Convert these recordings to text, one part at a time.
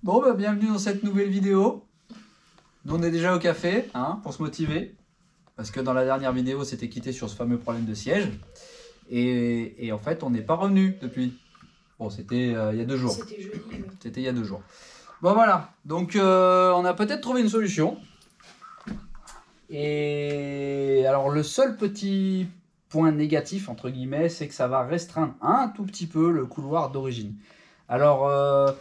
Bon, bah, bienvenue dans cette nouvelle vidéo. Nous, on est déjà au café, hein, pour se motiver. Parce que dans la dernière vidéo, c'était quitté sur ce fameux problème de siège. Et en fait, on n'est pas revenu depuis. Bon, c'était il y a 2 jours. C'était jeudi. Ouais. C'était il y a 2 jours. Bon, voilà. Donc, on a peut-être trouvé une solution. Et alors, le seul petit point négatif, entre guillemets, c'est que ça va restreindre un tout petit peu le couloir d'origine. Alors,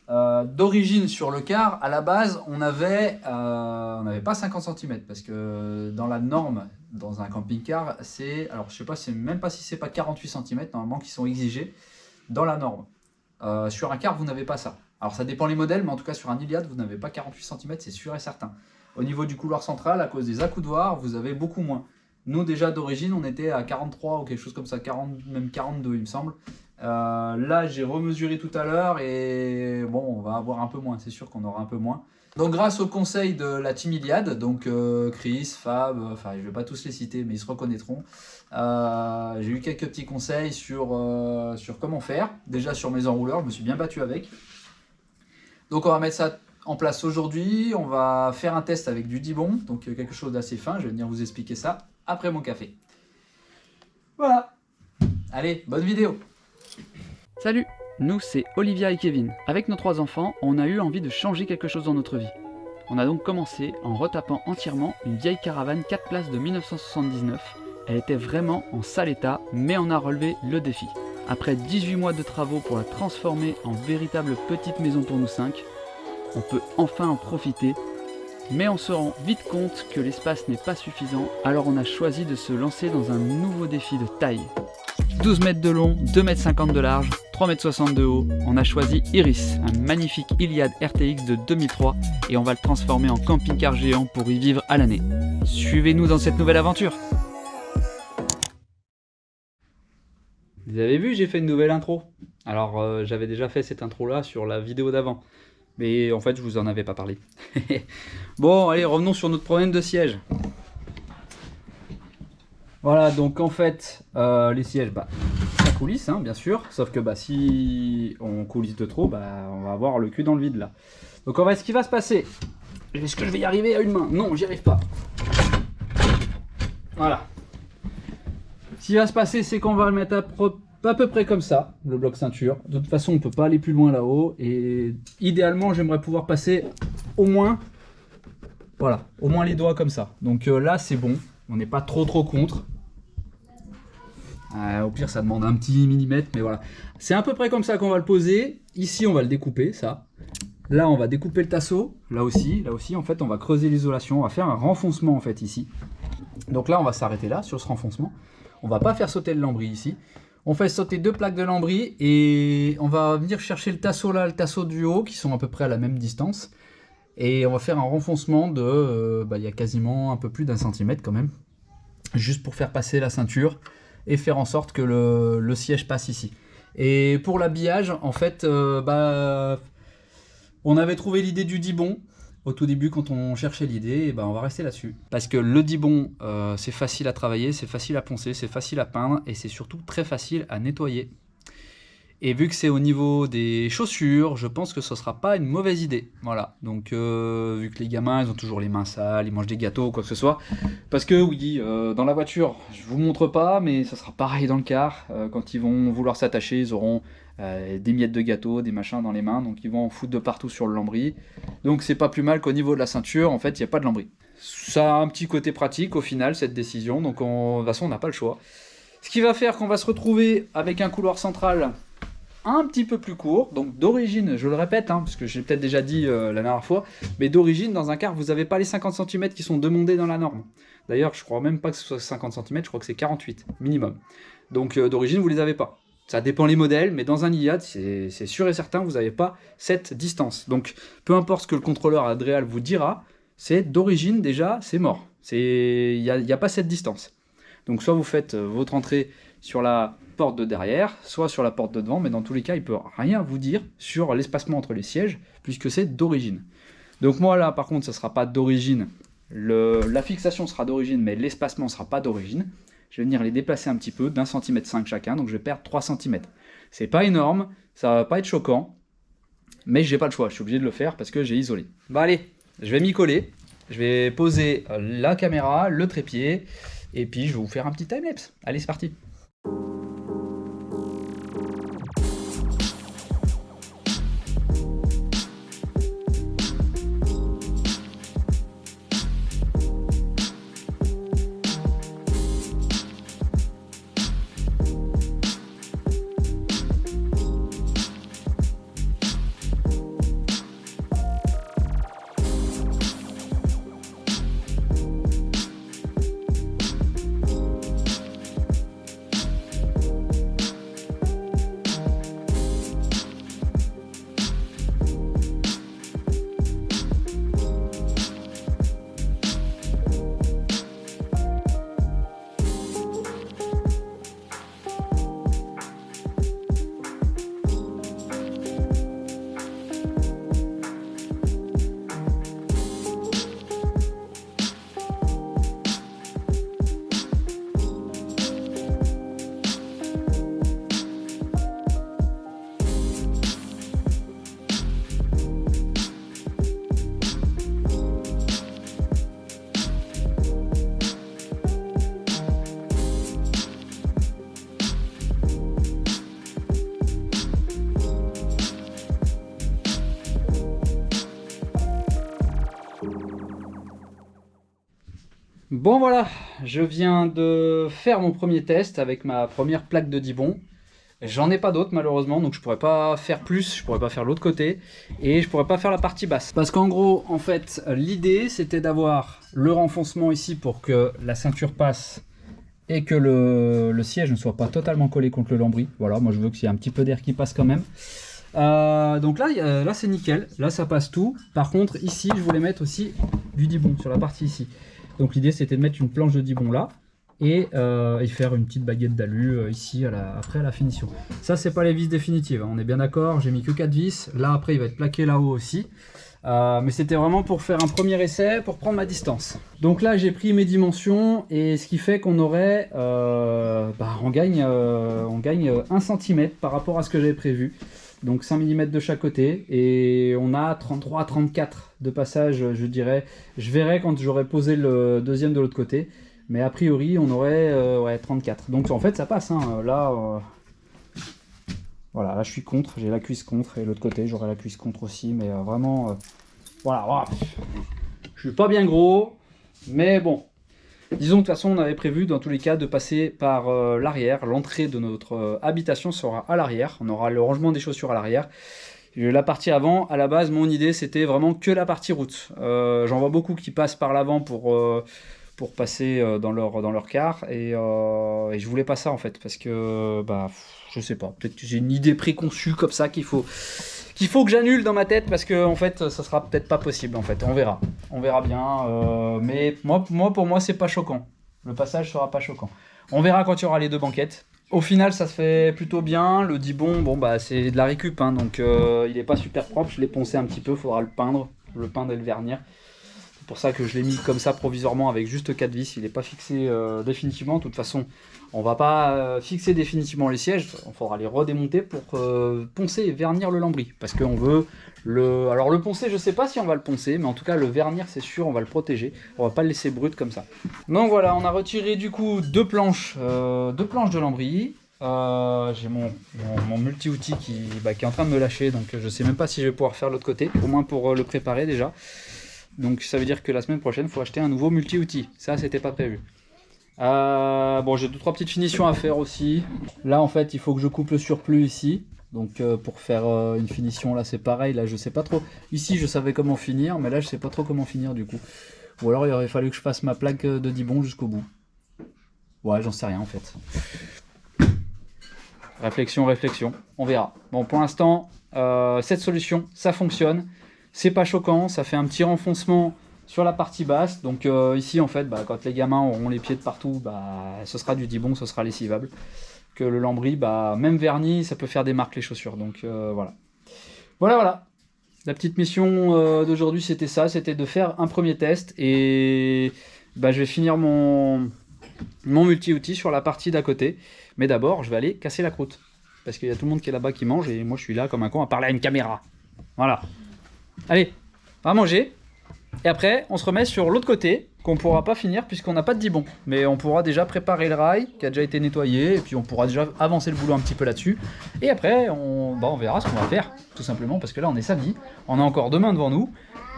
d'origine sur le car, à la base, on n'avait pas 50 cm parce que dans la norme, dans un camping-car, c'est, alors je sais pas, même pas si c'est pas 48 cm normalement qui sont exigés dans la norme. Sur un car, vous n'avez pas ça. Alors ça dépend les modèles, mais en tout cas sur un Iliad, vous n'avez pas 48 cm, c'est sûr et certain. Au niveau du couloir central, à cause des accoudoirs, vous avez beaucoup moins. Nous déjà d'origine, on était à 43 ou quelque chose comme ça, 40, même 42 il me semble. Là j'ai remesuré tout à l'heure et bon, on va avoir un peu moins, c'est sûr qu'on aura un peu moins. Donc grâce au conseil de la team Iliad, donc Chris, Fab, enfin je vais pas tous les citer mais ils se reconnaîtront, j'ai eu quelques petits conseils sur comment faire. Déjà sur mes enrouleurs, je me suis bien battu avec. Donc on va mettre ça en place aujourd'hui, on va faire un test avec du Dibond, donc quelque chose d'assez fin, je vais venir vous expliquer ça après mon café. Voilà, allez, bonne vidéo. Salut, nous c'est Olivia et Kevin. Avec nos 3 enfants, on a eu envie de changer quelque chose dans notre vie. On a donc commencé en retapant entièrement une vieille caravane 4 places de 1979. Elle était vraiment en sale état, mais on a relevé le défi. Après 18 mois de travaux pour la transformer en véritable petite maison pour nous 5, on peut enfin en profiter. Mais on se rend vite compte que l'espace n'est pas suffisant, alors on a choisi de se lancer dans un nouveau défi de taille. 12 mètres de long, 2,50 m de large, 3,60 m de haut, on a choisi Iris, un magnifique Iliad RTX de 2003 et on va le transformer en camping-car géant pour y vivre à l'année. Suivez-nous dans cette nouvelle aventure. Vous avez vu, j'ai fait une nouvelle intro. Alors j'avais déjà fait cette intro là sur la vidéo d'avant. Mais en fait je vous en avais pas parlé. Bon allez, revenons sur notre problème de siège. Voilà, donc en fait, les sièges, ça coulisse, hein, bien sûr. Sauf que si on coulisse de trop, on va avoir le cul dans le vide là. Donc ce qui va se passer, est-ce que je vais y arriver à une main? Non, j'y arrive pas. Voilà. Ce qui va se passer, c'est qu'on va le mettre à peu près comme ça, le bloc ceinture. De toute façon, on ne peut pas aller plus loin là-haut. Et idéalement, j'aimerais pouvoir passer au moins, voilà, au moins les doigts comme ça. Donc là, c'est bon. On n'est pas trop contre. Au pire, ça demande un petit millimètre, mais voilà. C'est à peu près comme ça qu'on va le poser. Ici, on va le découper, ça. Là, on va découper le tasseau. Là aussi, en fait, on va creuser l'isolation. On va faire un renfoncement, en fait, ici. Donc là, on va s'arrêter là, sur ce renfoncement. On va pas faire sauter le lambris ici. On fait sauter 2 plaques de lambris et on va venir chercher le tasseau là, le tasseau du haut, qui sont à peu près à la même distance. Et on va faire un renfoncement de, il y a quasiment un peu plus d'1 centimètre quand même. Juste pour faire passer la ceinture et faire en sorte que le siège passe ici. Et pour l'habillage, en fait, on avait trouvé l'idée du Dibond au tout début quand on cherchait l'idée, on va rester là-dessus. Parce que le Dibond, c'est facile à travailler, c'est facile à poncer, c'est facile à peindre et c'est surtout très facile à nettoyer. Et vu que c'est au niveau des chaussures, je pense que ce sera pas une mauvaise idée. Voilà, donc vu que les gamins, ils ont toujours les mains sales, ils mangent des gâteaux ou quoi que ce soit. Parce que oui, dans la voiture, je vous montre pas, mais ça sera pareil dans le car. Quand ils vont vouloir s'attacher, ils auront des miettes de gâteau, des machins dans les mains, donc ils vont en foutre de partout sur le lambris. Donc c'est pas plus mal qu'au niveau de la ceinture, en fait, il n'y a pas de lambris. Ça a un petit côté pratique au final, cette décision, donc de toute façon, on n'a pas le choix. Ce qui va faire qu'on va se retrouver avec un couloir central un petit peu plus court, donc d'origine, je le répète, parce que j'ai peut-être déjà dit la dernière fois, mais d'origine, dans un car, vous n'avez pas les 50 cm qui sont demandés dans la norme. D'ailleurs, je crois même pas que ce soit 50 cm, je crois que c'est 48 minimum. Donc d'origine, vous les avez pas. Ça dépend les modèles, mais dans un Iliad, c'est sûr et certain, vous n'avez pas cette distance. Donc peu importe ce que le contrôleur Adréal vous dira, c'est d'origine déjà, c'est mort. Il n'y a pas cette distance. Donc soit vous faites votre entrée sur la porte de derrière, soit sur la porte de devant, mais dans tous les cas, il ne peut rien vous dire sur l'espacement entre les sièges, puisque c'est d'origine. Donc moi là, par contre, ça ne sera pas d'origine, la fixation sera d'origine, mais l'espacement ne sera pas d'origine. Je vais venir les déplacer un petit peu, d'1,5 cm chacun, donc je vais perdre 3 cm. C'est pas énorme, ça va pas être choquant, Mais j'ai pas le choix, je suis obligé de le faire parce que j'ai isolé. Bah allez, je vais m'y coller. Je vais poser la caméra, le trépied, et puis je vais vous faire un petit timelapse. Allez, c'est parti. Bon voilà, je viens de faire mon premier test avec ma première plaque de Dibond. J'en ai pas d'autres malheureusement, donc je pourrais pas faire plus, je pourrais pas faire l'autre côté, et je pourrais pas faire la partie basse. Parce qu'en gros, en fait, l'idée c'était d'avoir le renfoncement ici pour que la ceinture passe et que le siège ne soit pas totalement collé contre le lambris. Voilà, moi je veux qu'il y ait un petit peu d'air qui passe quand même. Donc là c'est nickel, là ça passe tout. Par contre ici je voulais mettre aussi du Dibond sur la partie ici. Donc l'idée c'était de mettre une planche de Dibond là et faire une petite baguette d'alu ici après à la finition. Ça c'est pas les vis définitives, hein, on est bien d'accord, j'ai mis que 4 vis. Là après il va être plaqué là-haut aussi. Mais c'était vraiment pour faire un premier essai, pour prendre ma distance. Donc là j'ai pris mes dimensions et ce qui fait qu'on aurait, on gagne 1 cm par rapport à ce que j'avais prévu. Donc 5 mm de chaque côté et on a 33 à 34 de passage, je dirais. Je verrai quand j'aurai posé le deuxième de l'autre côté, mais a priori on aurait 34. Donc en fait ça passe, hein. Là voilà, là je suis contre, j'ai la cuisse contre et l'autre côté j'aurai la cuisse contre aussi, mais vraiment voilà, je suis pas bien gros, mais bon. Disons que de toute façon on avait prévu dans tous les cas de passer par l'arrière, l'entrée de notre habitation sera à l'arrière, on aura le rangement des chaussures à l'arrière. La partie avant, à la base mon idée c'était vraiment que la partie route. J'en vois beaucoup qui passent par l'avant pour passer dans leur car et je voulais pas ça en fait parce que je sais pas, peut-être que j'ai une idée préconçue comme ça qu'il faut que j'annule dans ma tête parce que en fait ça sera peut-être pas possible en fait, on verra bien, mais pour moi c'est pas choquant, le passage sera pas choquant, on verra quand il y aura les deux banquettes. Au final ça se fait plutôt bien, le Dibond c'est de la récup, hein, donc il est pas super propre, je l'ai poncé un petit peu, faudra le peindre et le vernir. C'est pour ça que je l'ai mis comme ça provisoirement avec juste 4 vis, il n'est pas fixé définitivement. De toute façon, on va pas fixer définitivement les sièges, il faudra les redémonter pour poncer et vernir le lambris. Parce qu'on veut Alors le poncer, je sais pas si on va le poncer, mais en tout cas le vernir c'est sûr, on va le protéger. On va pas le laisser brut comme ça. Donc voilà, on a retiré du coup deux planches de lambris. J'ai mon multi-outil qui est en train de me lâcher, donc je sais même pas si je vais pouvoir faire l'autre côté, au moins pour le préparer déjà. Donc ça veut dire que la semaine prochaine, il faut acheter un nouveau multi-outil. Ça, c'était pas prévu. J'ai 2-3 petites finitions à faire aussi. Là, en fait, il faut que je coupe le surplus ici. Donc pour faire une finition, là, c'est pareil. Là, je sais pas trop. Ici, je savais comment finir, mais là, je sais pas trop comment finir du coup. Ou alors, il aurait fallu que je fasse ma plaque de Dibond jusqu'au bout. Ouais, j'en sais rien en fait. Réflexion. On verra. Bon, pour l'instant, cette solution, ça fonctionne. C'est pas choquant, ça fait un petit renfoncement sur la partie basse. Donc ici en fait, quand les gamins auront les pieds de partout, ce sera du Dibond, ce sera lessivable. Que le lambris, même verni, ça peut faire des marques les chaussures. Donc voilà. La petite mission d'aujourd'hui c'était ça, c'était de faire un premier test. Et je vais finir mon multi-outil sur la partie d'à côté. Mais d'abord, je vais aller casser la croûte. Parce qu'il y a tout le monde qui est là-bas qui mange et moi je suis là comme un con à parler à une caméra. Voilà. Allez, on va manger. Et après, on se remet sur l'autre côté, qu'on pourra pas finir puisqu'on n'a pas de dibon. Mais on pourra déjà préparer le rail qui a déjà été nettoyé, et puis on pourra déjà avancer le boulot un petit peu là-dessus. Et après, on verra ce qu'on va faire, tout simplement, parce que là on est samedi, on a encore demain devant nous.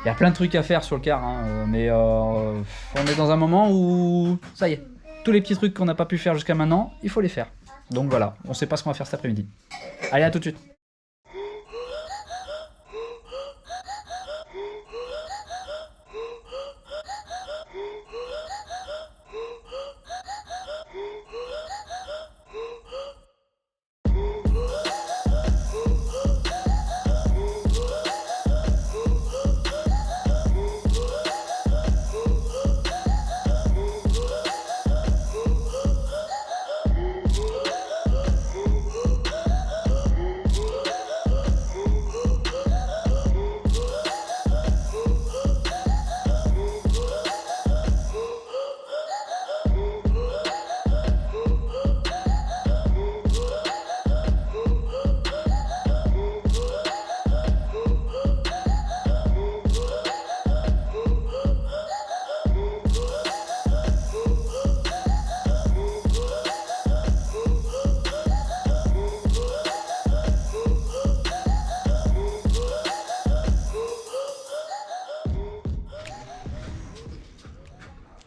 Il y a plein de trucs à faire sur le car, hein, mais on est dans un moment où, ça y est, tous les petits trucs qu'on n'a pas pu faire jusqu'à maintenant, il faut les faire. Donc voilà, on sait pas ce qu'on va faire cet après-midi. Allez, à tout de suite.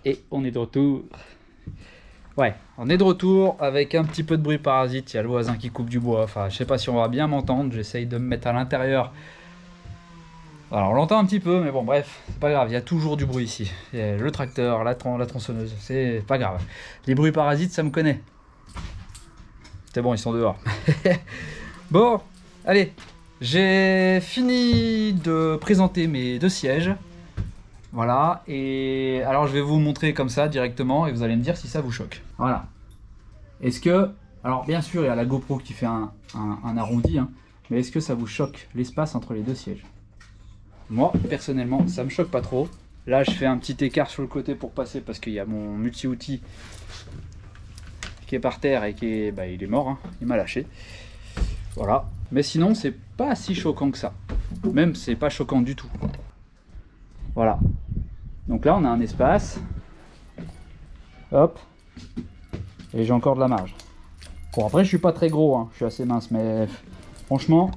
Et on est de retour. Ouais, on est de retour avec un petit peu de bruit parasite. Il y a le voisin qui coupe du bois. Enfin, je sais pas si on va bien m'entendre. J'essaye de me mettre à l'intérieur. Alors, on l'entend un petit peu, mais bon, bref, c'est pas grave. Il y a toujours du bruit ici. Il y a le tracteur, la tronçonneuse. C'est pas grave. Les bruits parasites, ça me connaît. C'est bon, ils sont dehors. Bon, allez. J'ai fini de présenter mes 2 sièges. Voilà, et alors je vais vous montrer comme ça directement et vous allez me dire si ça vous choque. Voilà. Est-ce que, alors bien sûr il y a la GoPro qui fait un arrondi, hein, mais est-ce que ça vous choque l'espace entre les 2 sièges? Moi, personnellement, ça me choque pas trop. Là, je fais un petit écart sur le côté pour passer parce qu'il y a mon multi-outil qui est par terre et qui est, il est mort, hein, il m'a lâché. Voilà. Mais sinon, c'est pas si choquant que ça. Même, c'est pas choquant du tout. Voilà. Donc là, on a un espace. Hop. Et j'ai encore de la marge. Bon, après, je suis pas très gros, hein. Je suis assez mince, mais franchement,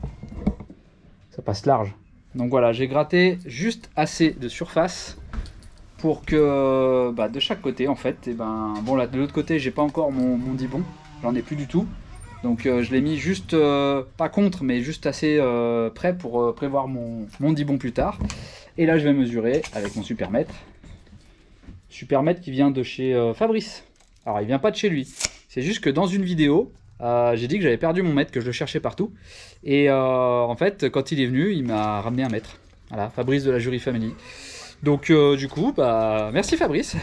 ça passe large. Donc voilà, j'ai gratté juste assez de surface pour que, de chaque côté, en fait, bon, là, de l'autre côté, j'ai pas encore mon dibon. J'en ai plus du tout. Donc je l'ai mis juste, pas contre, mais juste assez près pour prévoir mon dibon plus tard. Et là, je vais mesurer avec mon supermètre. Supermètre qui vient de chez Fabrice. Alors, il vient pas de chez lui. C'est juste que dans une vidéo, j'ai dit que j'avais perdu mon mètre, que je le cherchais partout. Et en fait, quand il est venu, il m'a ramené un mètre. Voilà, Fabrice de la Jury Family. Donc du coup, merci Fabrice.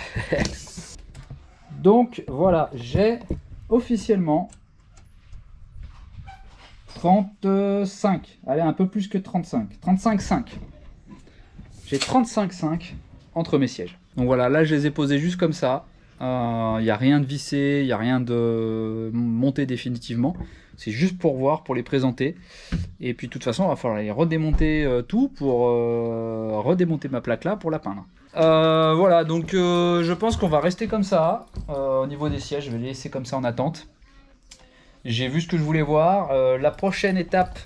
Donc voilà, j'ai officiellement 35. Allez, un peu plus que 35. 35,5. J'ai 35,5 entre mes sièges. Donc voilà, là je les ai posés juste comme ça. Il n'y a rien de vissé, il n'y a rien de monté définitivement. C'est juste pour voir, pour les présenter. Et puis de toute façon, il va falloir les redémonter tout pour redémonter ma plaque là pour la peindre. Voilà, donc je pense qu'on va rester comme ça. Au niveau des sièges, je vais les laisser comme ça en attente. J'ai vu ce que je voulais voir. La prochaine étape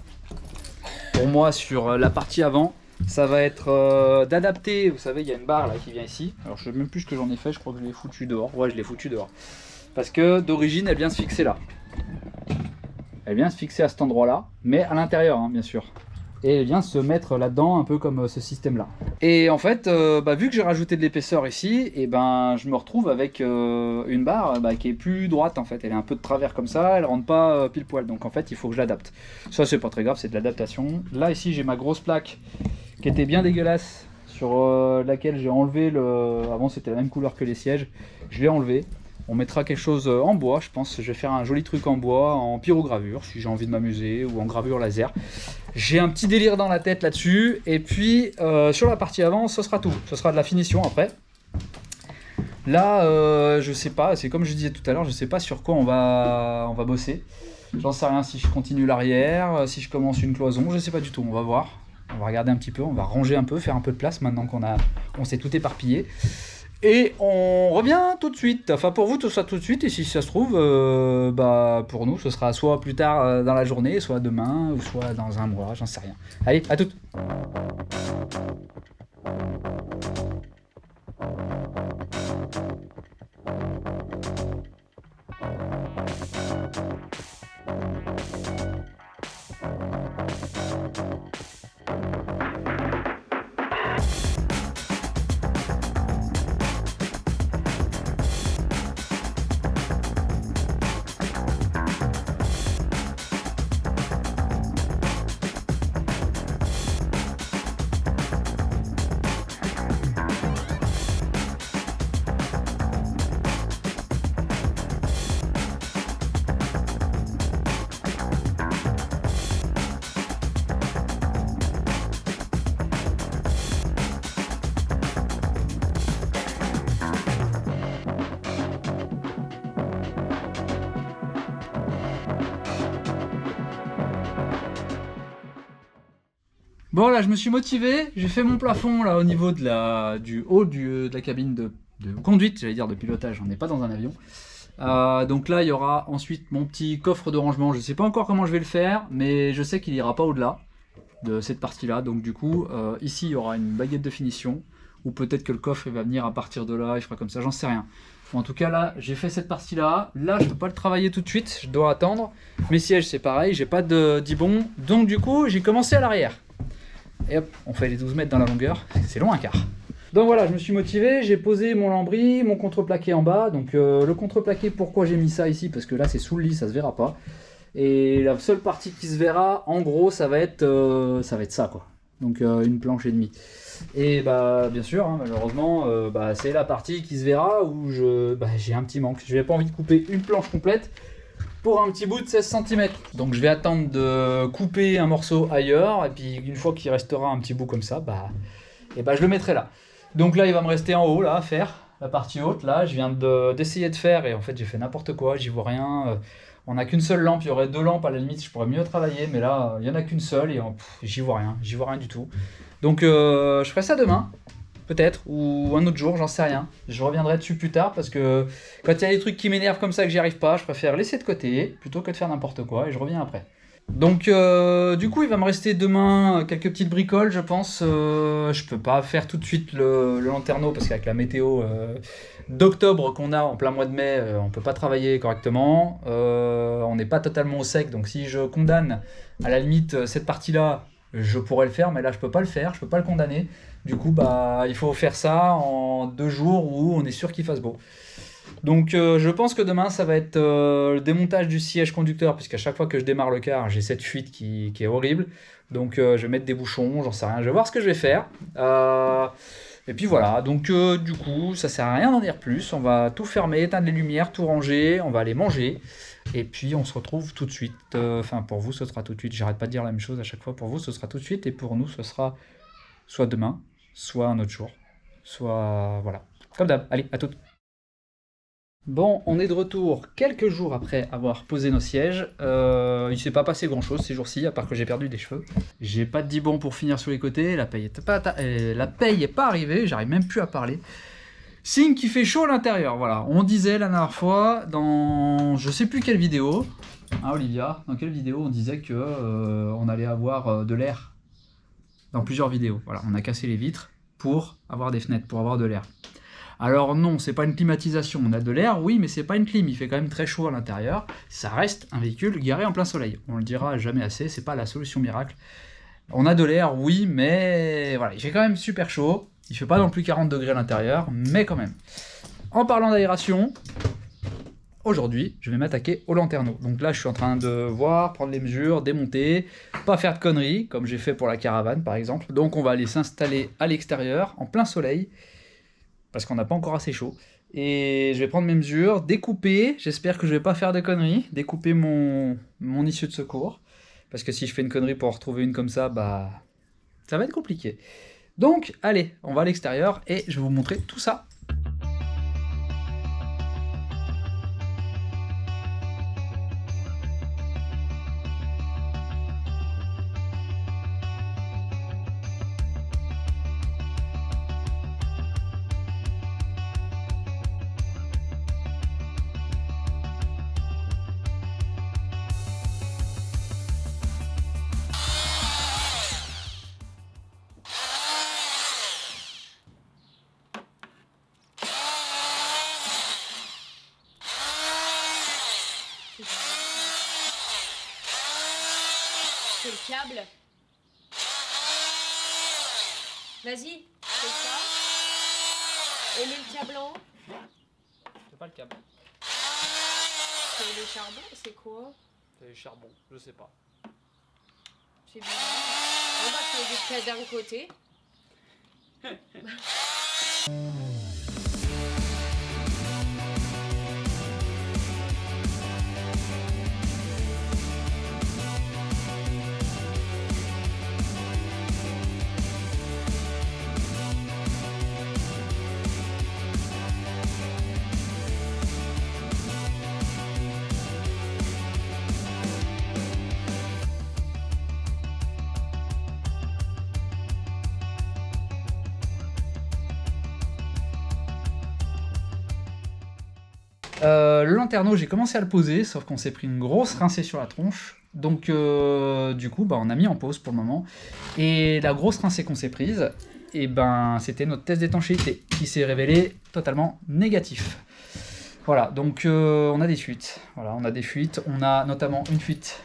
pour moi sur la partie avant, ça va être d'adapter. Vous savez, il y a une barre là qui vient ici. Alors je sais même plus ce que j'en ai fait, je crois que je l'ai foutu dehors. Ouais, je l'ai foutu dehors. Parce que d'origine, elle vient se fixer là. Elle vient se fixer à cet endroit là, mais à l'intérieur, hein, bien sûr. Et elle vient se mettre là-dedans, un peu comme ce système-là. Et en fait, vu que j'ai rajouté de l'épaisseur ici, et je me retrouve avec une barre qui est plus droite en fait. Elle est un peu de travers comme ça, elle rentre pas pile poil. Donc en fait, il faut que je l'adapte. Ça, c'est pas très grave, c'est de l'adaptation. Là, ici, j'ai ma grosse plaque qui était bien dégueulasse, sur laquelle j'ai enlevé le... Avant, c'était la même couleur que les sièges. Je l'ai enlevé. On mettra quelque chose en bois, je pense. Je vais faire un joli truc en bois, en pyrogravure, si j'ai envie de m'amuser, ou en gravure laser. J'ai un petit délire dans la tête là-dessus. Et puis, sur la partie avant, ce sera tout. Ce sera de la finition après. Là, je sais pas, c'est comme je disais tout à l'heure, je sais pas sur quoi on va bosser. J'en sais rien si je continue l'arrière, si je commence une cloison, je sais pas du tout, on va voir. On va regarder un petit peu, on va ranger un peu, faire un peu de place maintenant on s'est tout éparpillé. Et on revient tout de suite. Enfin, pour vous, tout ça tout de suite. Et si ça se trouve, pour nous, ce sera soit plus tard dans la journée, soit demain, ou soit dans un mois, j'en sais rien. Allez, à toutes. Bon, là, je me suis motivé, j'ai fait mon plafond là au niveau du haut de la cabine de conduite, j'allais dire de pilotage, on n'est pas dans un avion. Donc là, il y aura ensuite mon petit coffre de rangement, je ne sais pas encore comment je vais le faire, mais je sais qu'il n'ira pas au-delà de cette partie-là. Donc du coup, ici, il y aura une baguette de finition, ou peut-être que le coffre il va venir à partir de là, il fera comme ça, j'en sais rien. Bon, en tout cas, là, j'ai fait cette partie-là. Là, je ne peux pas le travailler tout de suite, je dois attendre. Mes sièges, c'est pareil, j'ai pas de dibon, donc du coup, j'ai commencé à l'arrière. Et hop, on fait les 12 mètres dans la longueur, c'est long un quart. Donc voilà, je me suis motivé, j'ai posé mon lambris, mon contreplaqué en bas. Donc le contreplaqué, pourquoi j'ai mis ça ici? Parce que là c'est sous le lit, ça se verra pas. Et la seule partie qui se verra, en gros, ça va être ça quoi. Donc une planche et demie. Et bah bien sûr, hein, malheureusement, c'est la partie qui se verra où j'ai un petit manque. Je n'ai pas envie de couper une planche complète pour un petit bout de 16 cm. Donc je vais attendre de couper un morceau ailleurs, et puis une fois qu'il restera un petit bout comme ça, je le mettrai là. Donc là il va me rester en haut là à faire, la partie haute là, je viens d'essayer de faire, et en fait j'ai fait n'importe quoi, j'y vois rien. On n'a qu'une seule lampe, il y aurait 2 lampes à la limite, je pourrais mieux travailler, mais là il n'y en a qu'une seule, et j'y vois rien du tout. Donc je ferai ça demain. Peut-être, ou un autre jour, j'en sais rien. Je reviendrai dessus plus tard parce que quand il y a des trucs qui m'énervent comme ça que j'y arrive pas, je préfère laisser de côté plutôt que de faire n'importe quoi et je reviens après. Donc du coup il va me rester demain quelques petites bricoles je pense. Je peux pas faire tout de suite le lanterneau parce qu'avec la météo d'octobre qu'on a en plein mois de mai, on peut pas travailler correctement. On n'est pas totalement au sec, donc si je condamne à la limite cette partie-là, je pourrais le faire, mais là je peux pas le faire, je peux pas le condamner. Du coup, il faut faire ça en 2 jours où on est sûr qu'il fasse beau. Donc je pense que demain, ça va être le démontage du siège conducteur, puisqu'à chaque fois que je démarre le car, j'ai cette fuite qui est horrible. Donc je vais mettre des bouchons, j'en sais rien, je vais voir ce que je vais faire. Et puis voilà, donc du coup, ça sert à rien d'en dire plus. On va tout fermer, éteindre les lumières, tout ranger, on va aller manger. Et puis on se retrouve tout de suite. Enfin, pour vous, ce sera tout de suite. J'arrête pas de dire la même chose à chaque fois. Pour vous, ce sera tout de suite. Et pour nous, ce sera soit demain, soit un autre jour, soit voilà. Comme d'hab, allez, à toutes. Bon, on est de retour quelques jours après avoir posé nos sièges. Il s'est pas passé grand chose ces jours-ci, à part que j'ai perdu des cheveux. J'ai pas de dibon pour finir sur les côtés, la paye est pas arrivée, j'arrive même plus à parler. Signe qu'il fait chaud à l'intérieur, voilà. On disait la dernière fois, dans je sais plus quelle vidéo, hein Olivia, dans quelle vidéo on disait que on allait avoir de l'air. Dans plusieurs vidéos, voilà, on a cassé les vitres pour avoir des fenêtres, pour avoir de l'air. Alors non, c'est pas une climatisation, on a de l'air, oui, mais c'est pas une clim, il fait quand même très chaud à l'intérieur. Ça reste un véhicule garé en plein soleil. On le dira jamais assez, c'est pas la solution miracle. On a de l'air, oui, mais voilà, il fait quand même super chaud. Il fait pas non plus 40 degrés à l'intérieur, mais quand même. En parlant d'aération, aujourd'hui, je vais m'attaquer au lanterneau. Donc là, je suis en train de voir, prendre les mesures, démonter, pas faire de conneries, comme j'ai fait pour la caravane par exemple. Donc on va aller s'installer à l'extérieur, en plein soleil, parce qu'on n'a pas encore assez chaud. Et je vais prendre mes mesures, découper, j'espère que je vais pas faire de conneries, découper mon issue de secours. Parce que si je fais une connerie pour en retrouver une comme ça, ça va être compliqué. Donc, allez, on va à l'extérieur et je vais vous montrer tout ça. c'est le câble. Vas-y, c'est ça. Et le câble en haut. C'est pas le câble. C'est le charbon, c'est quoi? C'est le charbon, je sais pas. C'est bizarre. On va faire du cas d'un côté. Le lanterneau, j'ai commencé à le poser, sauf qu'on s'est pris une grosse rincée sur la tronche. Donc, du coup, on a mis en pause pour le moment. Et la grosse rincée qu'on s'est prise, et c'était notre test d'étanchéité qui s'est révélé totalement négatif. Voilà, donc on a des fuites. Voilà, on a des fuites. On a notamment une fuite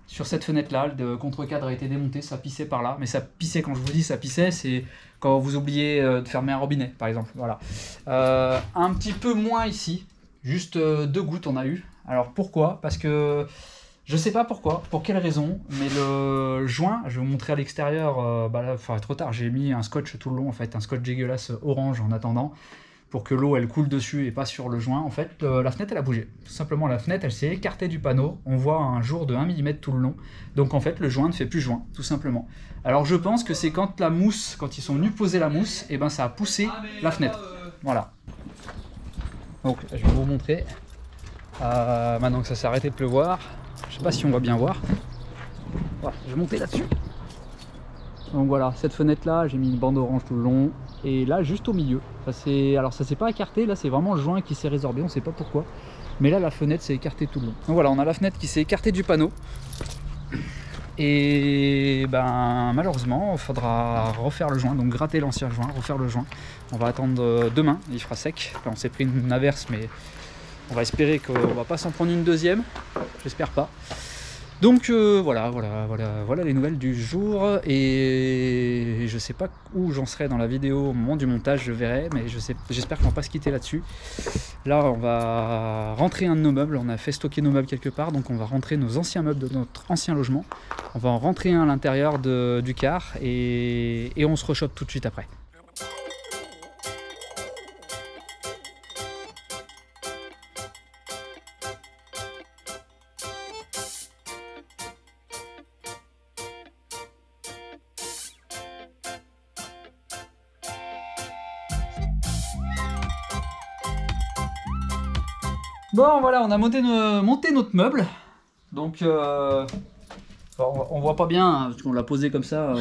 sur cette fenêtre-là. Le contre-cadre a été démonté, ça pissait par là. Mais ça pissait, quand je vous dis ça pissait, c'est quand vous oubliez de fermer un robinet, par exemple. Voilà. Un petit peu moins ici. Juste 2 gouttes on a eu. Alors pourquoi? Parce que je sais pas pourquoi, pour quelle raison, mais le joint, je vais vous montrer à l'extérieur, là il faudrait trop tard, j'ai mis un scotch tout le long en fait, un scotch dégueulasse orange en attendant, pour que l'eau elle coule dessus et pas sur le joint. En fait la fenêtre elle a bougé, tout simplement la fenêtre elle s'est écartée du panneau, on voit un jour de 1 mm tout le long, donc en fait le joint ne fait plus joint, tout simplement. Alors je pense que c'est quand la mousse, quand ils sont venus poser la mousse, et ça a poussé la fenêtre, voilà. Donc je vais vous montrer, maintenant que ça s'est arrêté de pleuvoir, je sais pas si on va bien voir, voilà, je vais monter là-dessus. Donc voilà, cette fenêtre là, j'ai mis une bande orange tout le long, et là juste au milieu, alors ça s'est pas écarté, là c'est vraiment le joint qui s'est résorbé, on sait pas pourquoi, mais là la fenêtre s'est écartée tout le long. Donc voilà, on a la fenêtre qui s'est écartée du panneau, et malheureusement il faudra refaire le joint, donc gratter l'ancien joint, refaire le joint. On va attendre demain, il fera sec. Enfin, on s'est pris une averse, mais on va espérer qu'on va pas s'en prendre une deuxième, j'espère pas. Donc voilà les nouvelles du jour, et je sais pas où j'en serai dans la vidéo au moment du montage, je verrai, mais j'espère qu'on va pas se quitter là-dessus. Là on va rentrer un de nos meubles, on a fait stocker nos meubles quelque part, donc on va rentrer nos anciens meubles de notre ancien logement, on va en rentrer un à l'intérieur du car, et on se rechoppe tout de suite après. Bon voilà, on a monté notre meuble, donc on voit pas bien hein, parce qu'on l'a posé comme ça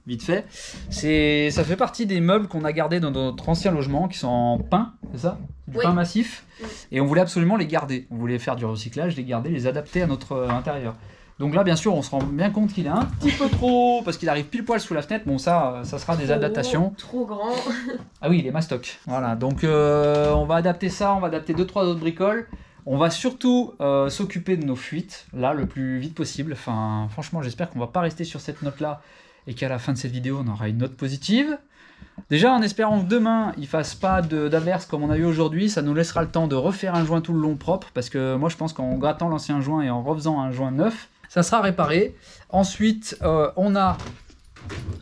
vite fait. Ça fait partie des meubles qu'on a gardés dans notre ancien logement qui sont en pin, c'est ça? Du pin massif, et on voulait absolument les garder, on voulait faire du recyclage, les garder, les adapter à notre intérieur. Donc là bien sûr on se rend bien compte qu'il est un petit peu trop, parce qu'il arrive pile poil sous la fenêtre, bon ça sera des adaptations. Trop grand. Ah oui, il est mastoc. Voilà, donc on va adapter ça, on va adapter 2-3 autres bricoles. On va surtout s'occuper de nos fuites, là, le plus vite possible. Enfin, franchement, j'espère qu'on va pas rester sur cette note-là et qu'à la fin de cette vidéo, on aura une note positive. Déjà, en espérant que demain, il fasse pas d'averse comme on a eu aujourd'hui, ça nous laissera le temps de refaire un joint tout le long propre, parce que moi, je pense qu'en grattant l'ancien joint et en refaisant un joint neuf, ça sera réparé. Ensuite, on a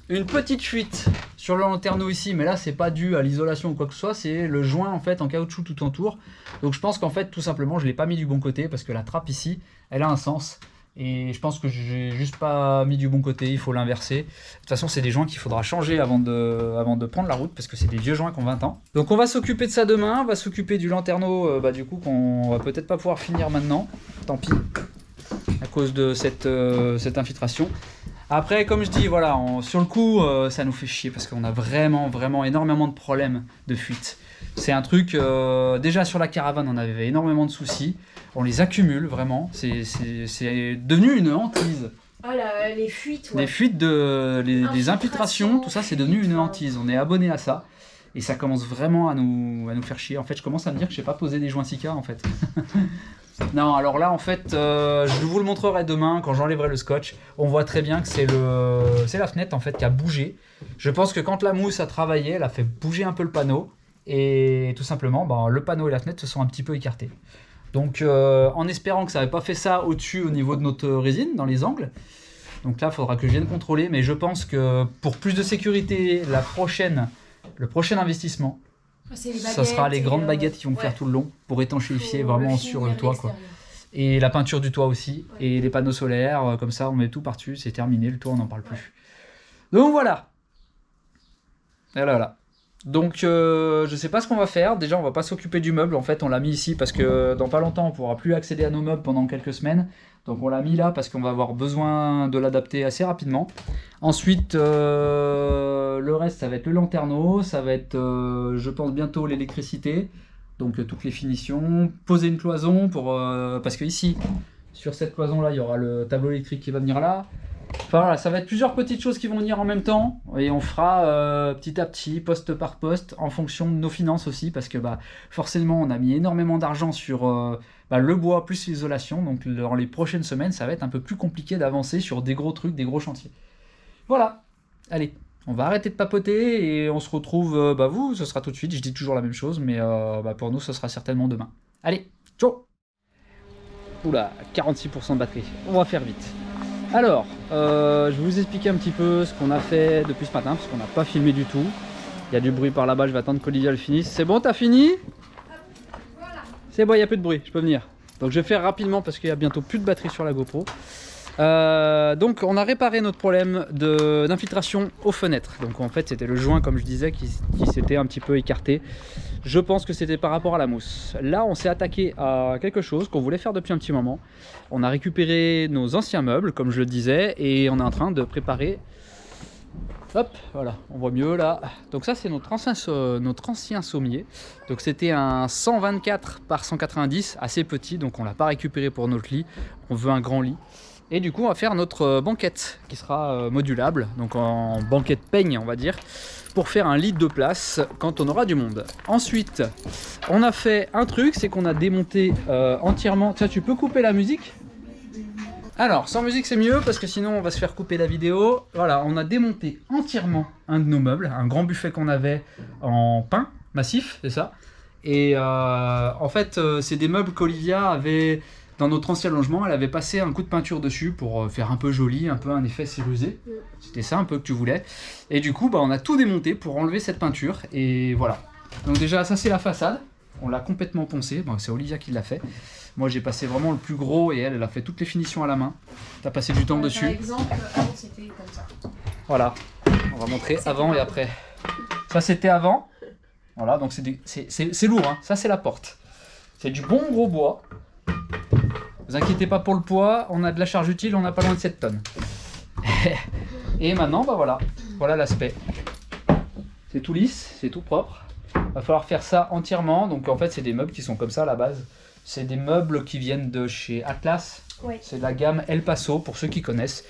une petite fuite sur le lanterneau ici, mais là c'est pas dû à l'isolation ou quoi que ce soit, c'est le joint en fait en caoutchouc tout autour. Donc je pense qu'en fait tout simplement je l'ai pas mis du bon côté, parce que la trappe ici elle a un sens, et je pense que j'ai juste pas mis du bon côté, il faut l'inverser. De toute façon c'est des joints qu'il faudra changer avant de prendre la route, parce que c'est des vieux joints qui ont 20 ans. Donc on va s'occuper de ça demain, on va s'occuper du lanterneau du coup qu'on va peut-être pas pouvoir finir maintenant, tant pis, à cause de cette infiltration. Après, comme je dis, voilà, sur le coup, ça nous fait chier parce qu'on a vraiment énormément de problèmes de fuite. C'est un truc, déjà sur la caravane, on avait énormément de soucis. On les accumule vraiment. C'est devenu une hantise. Ah là, les fuites, ouais. Les fuites, les infiltrations, tout ça, c'est devenu une hantise. On est abonné à ça. Et ça commence vraiment à nous faire chier. En fait, je commence à me dire que je sais pas poser des joints Sika, en fait. Non, alors là en fait, je vous le montrerai demain quand j'enlèverai le scotch. On voit très bien que c'est la fenêtre en fait qui a bougé. Je pense que quand la mousse a travaillé, elle a fait bouger un peu le panneau et tout simplement, le panneau et la fenêtre se sont un petit peu écartés. Donc en espérant que ça n'avait pas fait ça au-dessus au niveau de notre résine dans les angles. Donc là, il faudra que je vienne contrôler, mais je pense que pour plus de sécurité, le prochain investissement, ça sera les grandes baguettes qui vont faire tout le long pour étanchéifier vraiment sur le toit, quoi. Et la peinture du toit aussi, et les panneaux solaires, comme ça on met tout par-dessus, c'est terminé, le toit on n'en parle plus. Donc voilà. Et voilà. Donc je sais pas ce qu'on va faire, déjà on va pas s'occuper du meuble, en fait on l'a mis ici parce que dans pas longtemps on pourra plus accéder à nos meubles pendant quelques semaines. Donc on l'a mis là parce qu'on va avoir besoin de l'adapter assez rapidement. Ensuite, le reste, ça va être le lanterneau, ça va être, je pense, bientôt l'électricité. Donc toutes les finitions, poser une cloison pour parce que ici, sur cette cloison-là, il y aura le tableau électrique qui va venir là. Enfin voilà, ça va être plusieurs petites choses qui vont venir en même temps et on fera petit à petit, poste par poste, en fonction de nos finances aussi, parce que forcément on a mis énormément d'argent sur le bois plus l'isolation, donc dans les prochaines semaines ça va être un peu plus compliqué d'avancer sur des gros trucs, des gros chantiers. Voilà, allez, on va arrêter de papoter et on se retrouve, vous, ce sera tout de suite, je dis toujours la même chose, mais pour nous ce sera certainement demain. Allez, ciao. Oula, 46% de batterie, on va faire vite. Alors, je vais vous expliquer un petit peu ce qu'on a fait depuis ce matin, parce qu'on n'a pas filmé du tout. Il y a du bruit par là-bas, je vais attendre qu'Olivia le finisse. C'est bon, t'as fini? Voilà. C'est bon, il n'y a plus de bruit, je peux venir. Donc je vais faire rapidement parce qu'il y a bientôt plus de batterie sur la GoPro. Donc on a réparé notre problème d'infiltration aux fenêtres. Donc en fait c'était le joint, comme je disais, qui s'était un petit peu écarté. Je pense que c'était par rapport à la mousse. Là on s'est attaqué à quelque chose qu'on voulait faire depuis un petit moment. On a récupéré nos anciens meubles, comme je le disais, et on est en train de préparer. Hop, voilà, on voit mieux là. Donc ça c'est notre ancien sommier. Donc c'était un 124 par 190, assez petit, donc on l'a pas récupéré pour notre lit. On veut un grand lit. Et du coup on va faire notre banquette qui sera modulable, donc en banquette peigne on va dire, pour faire un lit de place quand on aura du monde. Ensuite on a fait un truc, c'est qu'on a démonté entièrement. Tiens, tu peux couper la musique? Alors sans musique c'est mieux parce que sinon on va se faire couper la vidéo. Voilà, on a démonté entièrement un de nos meubles, un grand buffet qu'on avait en pin massif, c'est ça. Et en fait c'est des meubles qu'Olivia avait. Dans notre ancien logement, elle avait passé un coup de peinture dessus pour faire un peu joli, un peu un effet cérusé. C'était ça un peu que tu voulais. Et du coup, on a tout démonté pour enlever cette peinture. Et voilà. Donc déjà, ça c'est la façade. On l'a complètement poncée. Bon, c'est Olivia qui l'a fait. Moi, j'ai passé vraiment le plus gros et elle a fait toutes les finitions à la main. T'as passé du temps dessus. Par exemple, avant c'était comme ça. Voilà. On va montrer avant et après. Ça c'était avant. Voilà, donc c'est lourd. Hein. Ça c'est la porte. C'est du bon gros bois. Vous inquiétez pas pour le poids, on a de la charge utile, on n'a pas loin de 7 tonnes. Et maintenant, voilà l'aspect. C'est tout lisse, c'est tout propre. Va falloir faire ça entièrement. Donc en fait, c'est des meubles qui sont comme ça à la base. C'est des meubles qui viennent de chez Atlas. Ouais. C'est de la gamme El Paso, pour ceux qui connaissent.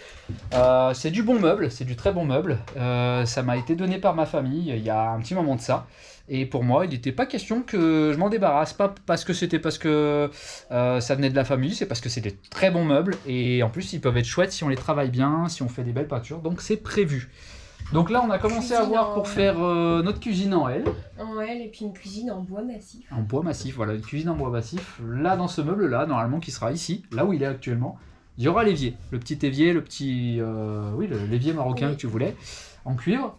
C'est du bon meuble, c'est du très bon meuble. Ça m'a été donné par ma famille il y a un petit moment de ça. Et pour moi, il n'était pas question que je m'en débarrasse. Pas parce que ça venait de la famille, c'est parce que c'est des très bons meubles. Et en plus, ils peuvent être chouettes si on les travaille bien, si on fait des belles peintures. Donc c'est prévu. Donc là, on a commencé à voir pour faire notre cuisine en L. En L et puis une cuisine en bois massif. En bois massif, voilà, une cuisine en bois massif. Là, dans ce meuble-là, normalement, qui sera ici, là où il est actuellement, il y aura l'évier. Le petit évier, l'évier marocain que tu voulais, en cuivre.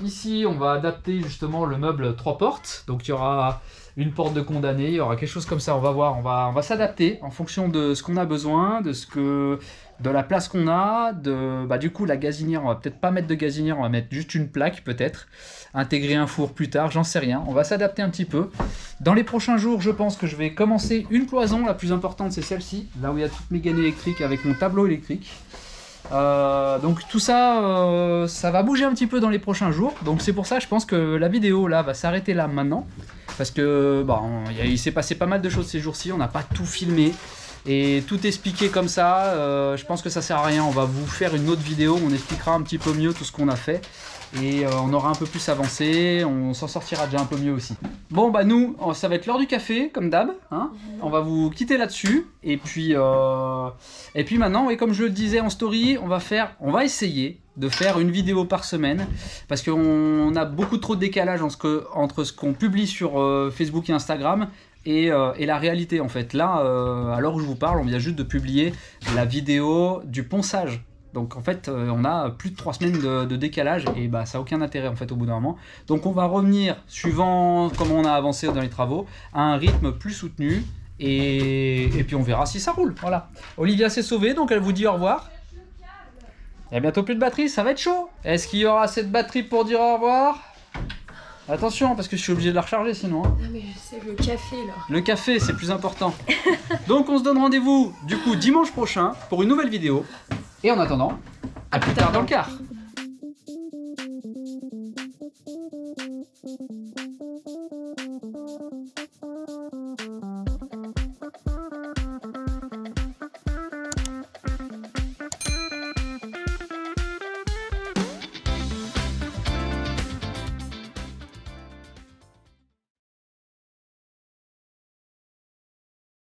Ici, on va adapter justement le meuble 3 portes. Donc, il y aura une porte de condamné, il y aura quelque chose comme ça. On va voir, on va s'adapter en fonction de ce qu'on a besoin, de la place qu'on a, du coup la gazinière, on va peut-être pas mettre de gazinière, on va mettre juste une plaque peut-être, intégrer un four plus tard, j'en sais rien, on va s'adapter un petit peu. Dans les prochains jours, je pense que je vais commencer une cloison, la plus importante c'est celle-ci, là où il y a toutes mes gaines électriques avec mon tableau électrique. Donc tout ça, ça va bouger un petit peu dans les prochains jours, donc c'est pour ça je pense que la vidéo là va s'arrêter là maintenant, parce que il s'est passé pas mal de choses ces jours-ci, on n'a pas tout filmé. Et tout expliquer comme ça, je pense que ça sert à rien. On va vous faire une autre vidéo, on expliquera un petit peu mieux tout ce qu'on a fait. Et on aura un peu plus avancé, on s'en sortira déjà un peu mieux aussi. Bon bah nous, ça va être l'heure du café, comme d'hab. Hein, on va vous quitter là-dessus. Et puis maintenant, et comme je le disais en story, on va essayer de faire une vidéo par semaine. Parce qu'on a beaucoup trop de décalage entre ce qu'on publie sur Facebook et Instagram et la réalité en fait. Là, à l'heure où je vous parle, on vient juste de publier la vidéo du ponçage. Donc en fait, on a plus de 3 semaines de décalage et bah ça n'a aucun intérêt en fait au bout d'un moment. Donc on va revenir, suivant comment on a avancé dans les travaux, à un rythme plus soutenu et puis on verra si ça roule. Voilà. Olivia s'est sauvée, donc elle vous dit au revoir. Il y a bientôt plus de batterie, ça va être chaud. Est-ce qu'il y aura assez de batterie pour dire au revoir? Attention, parce que je suis obligé de la recharger sinon. Hein. Non mais c'est le café là. Le café, c'est plus important. Donc on se donne rendez-vous du coup dimanche prochain pour une nouvelle vidéo. Et en attendant, à plus tard dans le car.